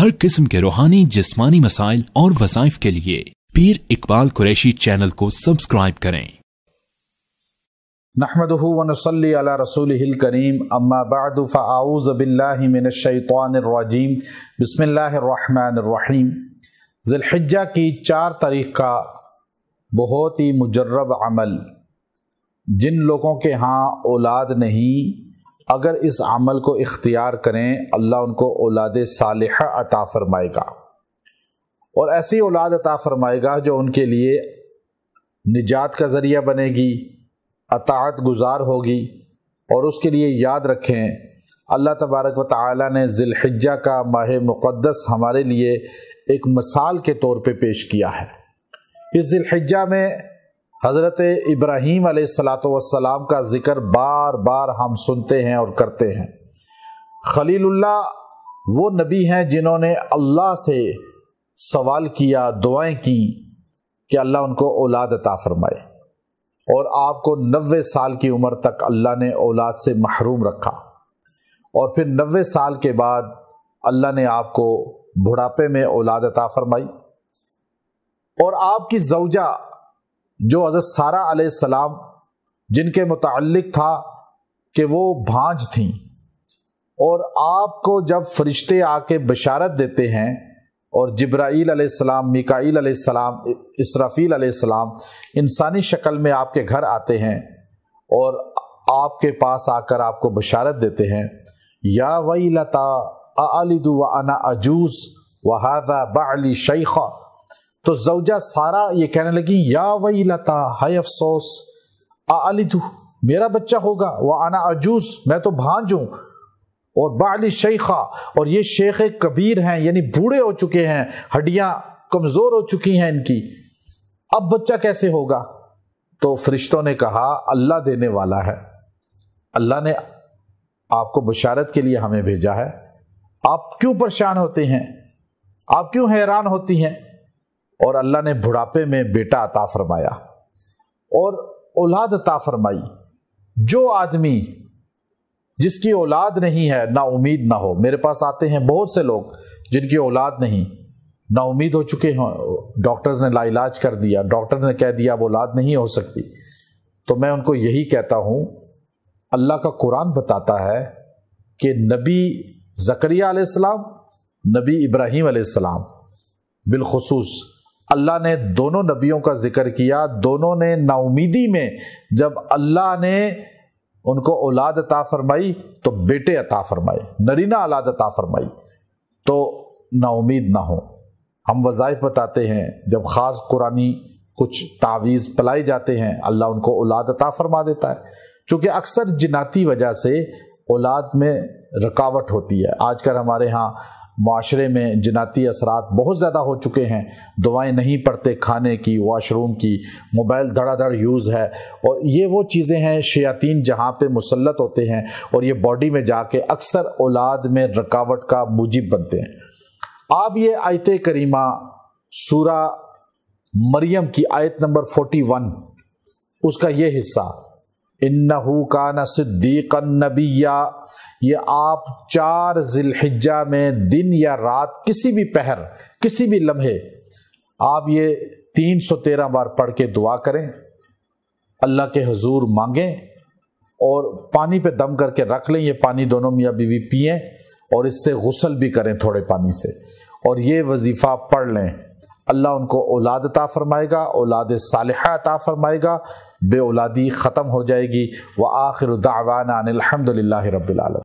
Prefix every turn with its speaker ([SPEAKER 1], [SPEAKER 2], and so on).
[SPEAKER 1] हर किस्म के रूहानी जिस्मानी मसाइल और वज़ाइफ के लिए पीर इकबाल कुरैशी चैनल को सब्सक्राइब करें।
[SPEAKER 2] नहमदुहु व नसल्ली अला रसूलिहिल करीम अम्मा बअदु फ़अऊज़ु बिल्लाहि मिनश शैतानिर रजीम बिस्मिल्लाहिर रहमानिर रहीम। ज़िलहिज्जा की 4 तारीख़ का बहुत ही मुजर्रब अमल, जिन लोगों के यहाँ औलाद नहीं, अगर इस अमल को इख्तियार करें अल्लाह उनको औलाद सालिहा अता फरमाएगा और ऐसी औलाद अता फरमाएगा जो उनके लिए निजात का ज़रिया बनेगी, अताअत गुज़ार होगी। और उसके लिए याद रखें, अल्लाह तबारक व तआला ने ज़िलहिज्जा का माह मुक़द्दस हमारे लिए एक मिसाल के तौर पे पेश किया है। इस ज़िलहिज्जा में हज़रत इब्राहीम अलैहिस्सलातु वस्सलाम का ज़िक्र बार बार हम सुनते हैं और करते हैं। खलीलुल्लाह वो नबी हैं जिन्होंने अल्लाह से सवाल किया, दुआएं की कि अल्लाह उनको औलाद अता फरमाए, और आपको 90 साल की उम्र तक अल्लाह ने औलाद से महरूम रखा, और फिर 90 साल के बाद अल्लाह ने आपको बुढ़ापे में औलाद अता फरमाई। और आपकी ज़ौजा जो हज़रत सारा अलैहिस्सलाम, जिनके मुताल्लिक था कि वो भांज थीं, और आपको जब फरिश्ते आके बशारत देते हैं और जिब्राईल अलैहिस्सलाम, मीकाईल अलैहिस्सलाम, इसराफील अलैहिस्सलाम इंसानी शक्ल में आपके घर आते हैं और आपके पास आकर आपको बशारत देते हैं, या वैलता अलिदु व अना अजूज व हाज़ा बअली शैखा, तो ज़ौजा सारा ये कहने लगी, या वैलता, हाय अफसोस, अलिदु, मेरा बच्चा होगा, व अना अजूज, मैं तो भांज हूँ, और बअली शैखा, और ये शेख कबीर हैं, यानी बूढ़े हो चुके हैं, हड्डियाँ कमज़ोर हो चुकी हैं इनकी, अब बच्चा कैसे होगा? तो फरिश्तों ने कहा, अल्लाह देने वाला है, अल्लाह ने आपको बशारत के लिए हमें भेजा है, आप क्यों परेशान होते हैं, आप क्यों हैरान होती हैं? और अल्लाह ने बुढ़ापे में बेटा अता फरमाया और औलाद अता फरमाई। जो आदमी जिसकी औलाद नहीं है, ना उम्मीद ना हो, मेरे पास आते हैं बहुत से लोग जिनकी औलाद नहीं, ना उम्मीद हो चुके हैं, डॉक्टर्स ने लाइलाज कर दिया, डॉक्टर ने कह दिया अब औलाद नहीं हो सकती, तो मैं उनको यही कहता हूँ, अल्लाह का कुरान बताता है कि नबी ज़करिया अलैहिस्सलाम, नबी इब्राहीम अलैहिस्सलाम, बिलखुसूस अल्लाह ने दोनों नबियों का जिक्र किया। दोनों ने नाउमीदी में जब अल्लाह ने उनको औलाद अता फरमाई तो बेटे अता फरमाए, नरीना औलाद अता फरमाई, तो नाउमीद ना हो। हम वज़ाइफ बताते हैं, जब ख़ास कुरानी कुछ तावीज़ पलाई जाते हैं अल्लाह उनको औलाद अता फरमा देता है, चूँकि अक्सर जिनाती वजह से औलाद में रुकावट होती है। आजकल हमारे यहाँ माशरे में जिनाती असरात बहुत ज़्यादा हो चुके हैं, दवाएं नहीं पड़ते, खाने की, वॉशरूम की, मोबाइल धड़ाधड़ यूज़ है, और ये वो चीज़ें हैं शयातीन जहाँ पे मुसल्लत होते हैं और ये बॉडी में जाके अक्सर औलाद में रुकावट का मूजिब बनते हैं। आप ये आयत करीमा सूरा मरियम की आयत नंबर 41 उसका ये हिस्सा, इन्नहु काना सिद्दीक़न नबिय्या, ये आप 4 ज़िलहिज्जा में दिन या रात, किसी भी पहर, किसी भी लम्हे, आप ये 313 बार पढ़ के दुआ करें, अल्लाह के हुजूर मांगें, और पानी पे दम करके रख लें। ये पानी दोनों मियाँ बीवी पिएं और इससे गुस्ल भी करें थोड़े पानी से, और ये वजीफ़ा पढ़ लें। अल्लाह उनको औलाद अता फरमाएगा, औलाद सालिहा अता फरमाएगा, बे औलादी ख़त्म हो जाएगी। व आखिरु दावाना अनिल हम्दुलिल्लाहि रब्बिल आलमीन।